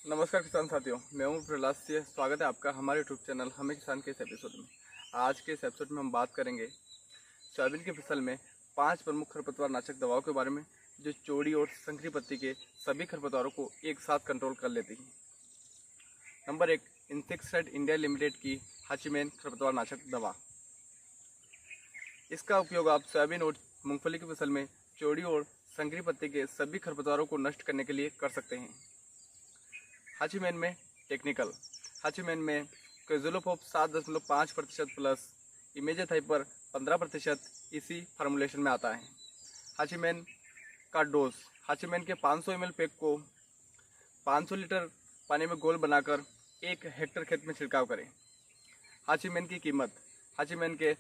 नमस्कार किसान साथियों, मैं हूं प्रहलाद सिंह। स्वागत है आपका हमारे यूट्यूब चैनल हमें किसान के इस एपिसोड में। आज के इस एपिसोड में हम बात करेंगे सोयाबीन की फसल में 5 प्रमुख खरपतवार नाशक दवाओं के बारे में जो चौड़ी और संकरी पत्ती के सभी खरपतवारों को एक साथ कंट्रोल कर लेती हैं। नंबर 1, इंसेक्टिसाइड इंडिया लिमिटेड की हाचीमैन खरपतवार नाशक दवा। इसका उपयोग आप सोयाबीन और मूंगफली की फसल में चौड़ी और संकरी पत्ती के सभी खरपतवारों को नष्ट करने के लिए कर सकते हैं। हाचीमैन में टेक्निकल। हाचीमैन में क्विज़ोलोफॉप 7.5% प्लस इमेज़ाथाइपर 15% इसी फार्मूलेशन में आता है। हाचीमैन का डोज। हाचीमैन के 500 ml पैक को 500 लीटर पानी में घोल बनाकर 1 हेक्टेयर खेत में छिड़काव करें। हाचीमैन की कीमत। हाचीमैन के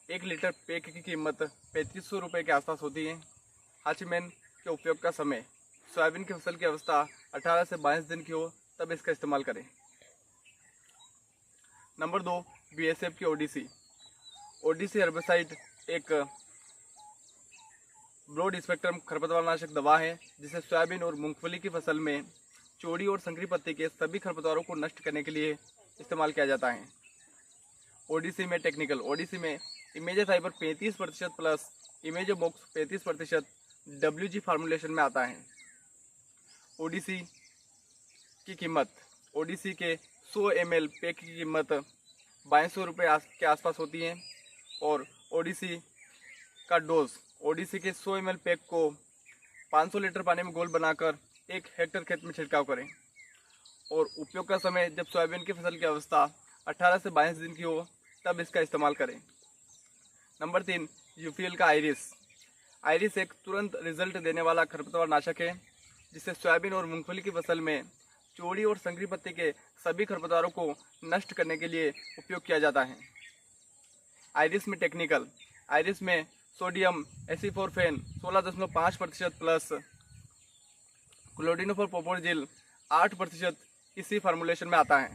1 लीटर पैक की कीमत 3500 रुपये के आसपास होती है। हाचीमैन के उपयोग का समय। सोयाबीन की फसल की अवस्था 18 से 22 दिन की हो तब इसका इस्तेमाल करें। नंबर 2, BASF की ओडीसी। ओडीसी हर्बिसाइड एक ब्रॉड स्पेक्ट्रम खरपतवार नाशक दवा है जिसे सोयाबीन और मूंगफली की फसल में चौड़ी और संकरी पत्ती के सभी खरपतवारों को नष्ट करने के लिए इस्तेमाल किया जाता है। ओडीसी में टेक्निकल। ओडीसी में इमेज़ाथाइपर 35% प्लस इमेज़ोबॉक्स 35% WG फार्मूलेशन में आता है। ओडीसी की कीमत। ओडीसी के 100 ml पैक की कीमत 2200 रुपये के आसपास होती है और ओडीसी का डोज। ओडीसी के 100 ml पैक को 500 लीटर पानी में घोल बनाकर 1 हेक्टेयर खेत में छिड़काव करें और उपयोग का समय जब सोयाबीन की फसल की अवस्था 18 से 22 दिन की हो तब इसका इस्तेमाल करें। नंबर 3, यूपीएल का आयरिस। आयरिस एक तुरंत रिजल्ट देने वाला खरपतवार नाशक है जिसे सोयाबीन और मूंगफली की फसल में चौड़ी और संकरी पत्ती के सभी खरपतवारों को नष्ट करने के लिए उपयोग किया जाता है। आयरिस में टेक्निकल। आयरिस में सोडियम एसिफोरफेन 16.5% प्लस क्लोडिनोफर पोपोरजिल 8% इसी फार्मूलेशन में आता है।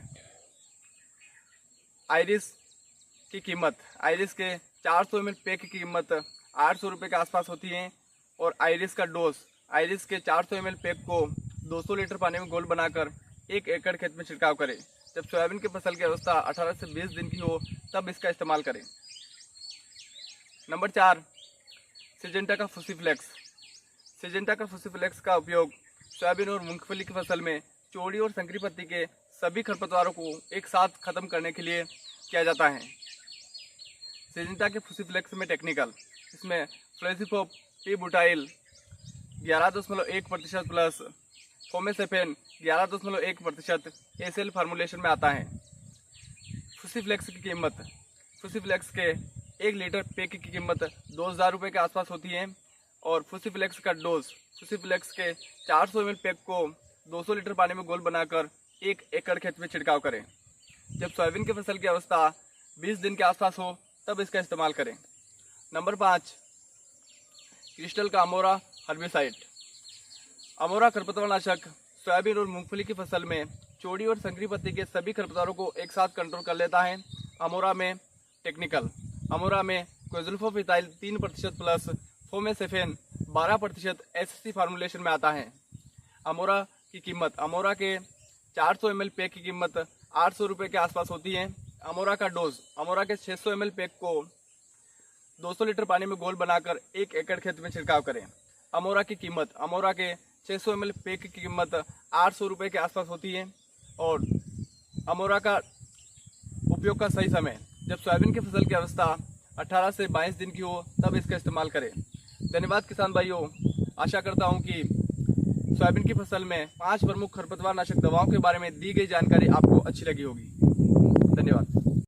आयरिस की कीमत। आयरिस के 400 ml पैक की कीमत 800 रुपये के आसपास होती है और आयरिस का डोज। आयरिस के 400 ml पैक को 200 लीटर पानी में घोल बनाकर 1 एकड़ खेत में छिड़काव करें। जब सोयाबीन की फसल की अवस्था 18 से 20 दिन की हो तब इसका इस्तेमाल करें। नंबर 4, सिजेंटा का फुसीफ्लेक्स। सिजेंटा का फुसीफ्लेक्स का उपयोग सोयाबीन और मूंगफली की फसल में चौड़ी और संकरी पत्ती के सभी खरपतवारों को एक साथ खत्म करने के लिए किया जाता है। सिजेंटा के फुसीफ्लेक्स में टेक्निकल। इसमें fluazifop p butyl 11.1% plus fomesafen 11.1% SL formulation में आता है। फुसीफ्लेक्स की कीमत। फुसीफ्लेक्स के 1 लीटर पैक की कीमत 2000 रुपये के आसपास होती है और फुसीफ्लेक्स का डोज। फुसीफ्लेक्स के 400 ml पैक को 200 लीटर पानी में घोल बनाकर 1 एकड़ खेत में छिड़काव करें। जब सोयाबीन की फसल की अवस्था 20 दिन के आसपास हो तब इसका इस्तेमाल करें। नंबर 5, क्रिस्टल का अमोरा हर्बिसाइड। अमोरा खरपतवार नाशक सोयाबीन और मूंगफली की फसल में चौड़ी और संकरी पत्ती के सभी खरपतवारों को एक साथ कंट्रोल कर लेता है। अमोरा में टेक्निकल। अमोरा में क्विज़ोलोफॉप 3% प्लस फोमेसेफेन 12% एससी फार्मूलेशन में आता है। अमोरा की कीमत। अमोरा के 400 ml पैक की कीमत 800 रुपये के आसपास होती है। अमोरा का डोज। अमोरा के 600 ml पैक को 200 लीटर पानी में घोल बनाकर 1 एकड़ खेत में छिड़काव करें। अमोरा की कीमत। अमोरा के 600 ml पैक की कीमत 800 रुपये के आसपास होती है और अमोरा का उपयोग का सही समय जब सोयाबीन की फसल की अवस्था 18 से 22 दिन की हो तब इसका इस्तेमाल करें। धन्यवाद किसान भाइयों। आशा करता हूं कि सोयाबीन की फसल में 5 प्रमुख खरपतवार नाशक दवाओं के बारे में दी गई जानकारी आपको अच्छी लगी होगी। धन्यवाद।